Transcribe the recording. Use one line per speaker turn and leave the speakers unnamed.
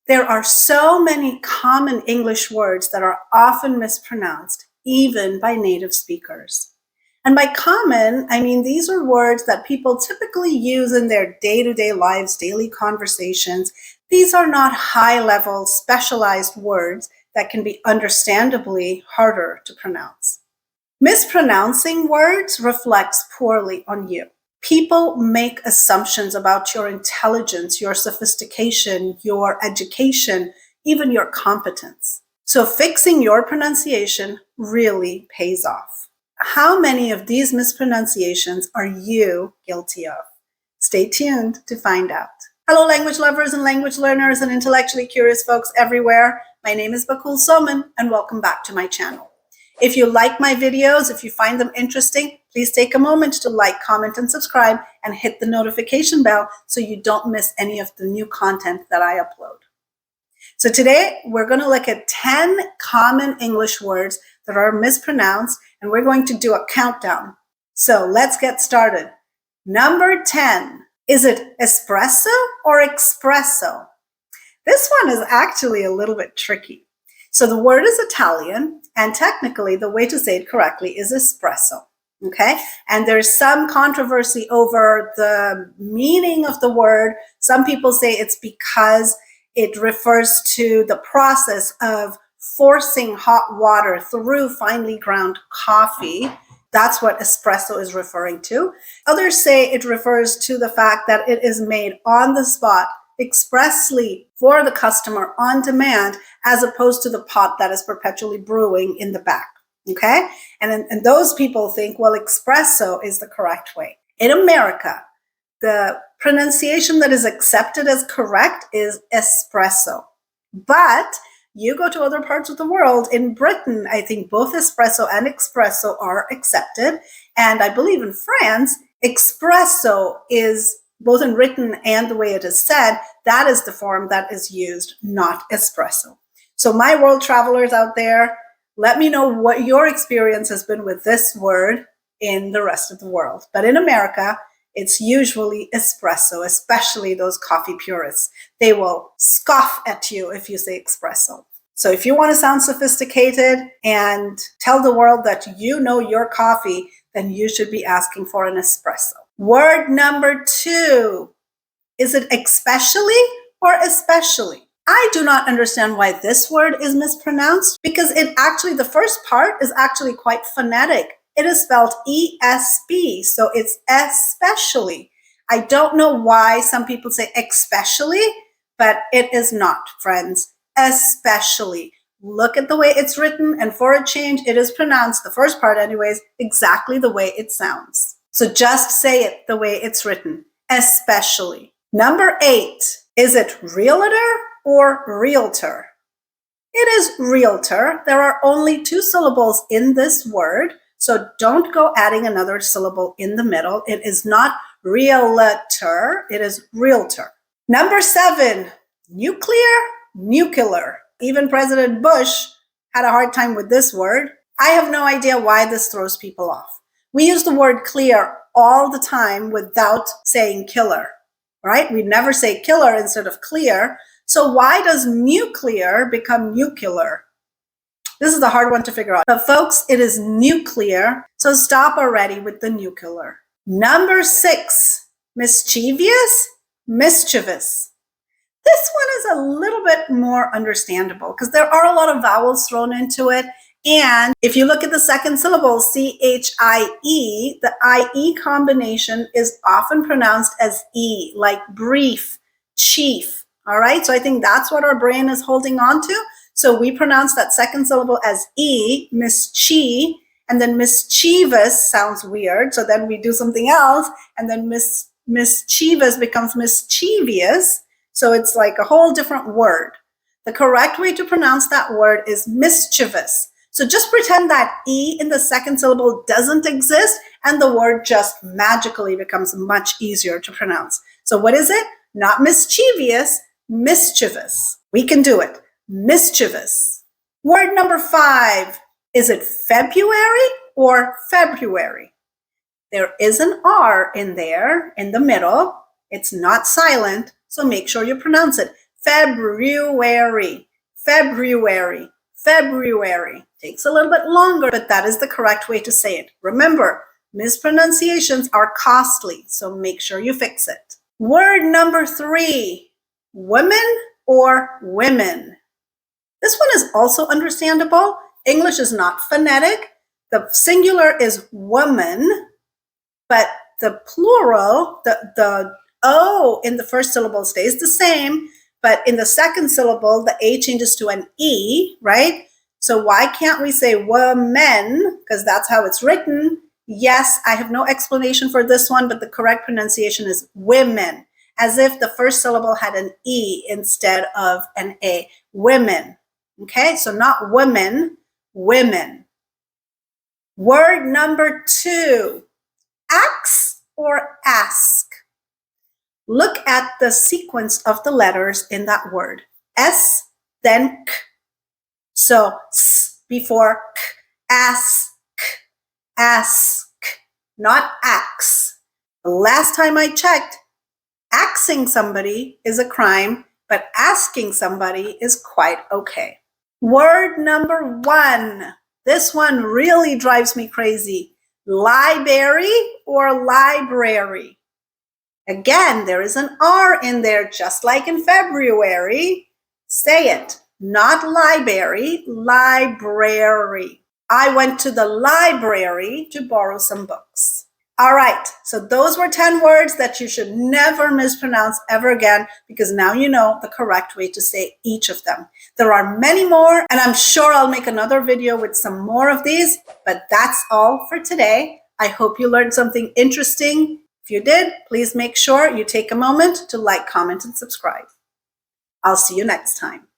There are so many common English words that are often mispronounced, even by native speakers. And by common, I mean these are words that people typically use in their day-to-day lives, daily conversations. These are not high-level, specialized words that can be understandably harder to pronounce. Mispronouncing words reflects poorly on you. People make assumptions about your intelligence, your sophistication, your education, even your competence. So fixing your pronunciation really pays off. How many of these mispronunciations are you guilty of? Stay tuned to find out. Hello, language lovers and language learners and intellectually curious folks everywhere. My name is Bakul Soman, and welcome back to my channel. If you like my videos, if you find them interesting, please take a moment to like, comment, and subscribe, and hit the notification bell so you don't miss any of the new content that I upload. So today, we're going to look at 10 common English words that are mispronounced, and we're going to do a countdown. So let's get started. Number 10. Is it espresso or espresso? This one is actually a little bit tricky. So the word is Italian, and technically the way to say it correctly is espresso, okay? And there's some controversy over the meaning of the word. Some people say it's because it refers to the process of forcing hot water through finely ground coffee. That's what espresso is referring to. Others say it refers to the fact that it is made on the spot, expressly for the customer on demand, as opposed to the pot that is perpetually brewing in the back, okay? And those people think, well, espresso is the correct way. In America, the pronunciation that is accepted as correct is espresso. But you go to other parts of the world, in Britain, I think both espresso and espresso are accepted. And I believe in France, espresso is both in written and the way it is said, that is the form that is used, not espresso. So my world travelers out there, let me know what your experience has been with this word in the rest of the world. But in America, it's usually espresso, especially those coffee purists. They will scoff at you if you say espresso. So if you want to sound sophisticated and tell the world that you know your coffee, then you should be asking for an espresso. Word number 2. Is it especially or especially? I do not understand why this word is mispronounced, because the first part is actually quite phonetic. It is spelled ESP, so it's especially. I don't know why some people say especially, but it is not, friends. Especially. Look at the way it's written, and for a change, it is pronounced, the first part anyways, exactly the way it sounds. So just say it the way it's written, especially. Number 8, is it realtor or realtor? It is realtor. There are only 2 syllables in this word, so don't go adding another syllable in the middle. It is not realtor, it is realtor. Number 7, nuclear, nuclear. Even President Bush had a hard time with this word. I have no idea why this throws people off. We use the word clear all the time without saying killer, right? We never say killer instead of clear. So why does nuclear become nuclear? This is a hard one to figure out. But folks, it is nuclear. So stop already with the nuclear. Number 6, mischievous, mischievous. This one is a little bit more understandable because there are a lot of vowels thrown into it. And if you look at the second syllable, C-H-I-E, the I-E combination is often pronounced as E, like brief, chief. All right, so I think that's what our brain is holding on to. So we pronounce that second syllable as E, mischie, and then mischievous sounds weird. So then we do something else, and then mischievous becomes mischievous. So it's like a whole different word. The correct way to pronounce that word is mischievous. So just pretend that E in the second syllable doesn't exist, and the word just magically becomes much easier to pronounce. So what is it? Not mischievous, mischievous. We can do it. Mischievous. Word number 5. Is it February or February? There is an R in there in the middle. It's not silent, so make sure you pronounce it. February, February, February. Takes a little bit longer, but that is the correct way to say it. Remember, mispronunciations are costly, so make sure you fix it. Word number 3, women or women. This one is also understandable. English is not phonetic. The singular is woman, but the plural, the O in the first syllable stays the same, but in the second syllable, the A changes to an E, right? So why can't we say women? Because that's how it's written. Yes, I have no explanation for this one, but the correct pronunciation is women, as if the first syllable had an E instead of an A. Women. Okay, so not women, women. Word number 2, ax or ask. Look at the sequence of the letters in that word. S, then k. So s before k. Ask, ask, not ax. The last time I checked, axing somebody is a crime, but asking somebody is quite okay. Word number 1. This one really drives me crazy. Library or library. Again, there is an R in there, just like in February. Say it, not library, library. I went to the library to borrow some books. All right, so those were 10 words that you should never mispronounce ever again, because now you know the correct way to say each of them. There are many more, and I'm sure I'll make another video with some more of these, but that's all for today. I hope you learned something interesting. If you did, please make sure you take a moment to like, comment, and subscribe. I'll see you next time.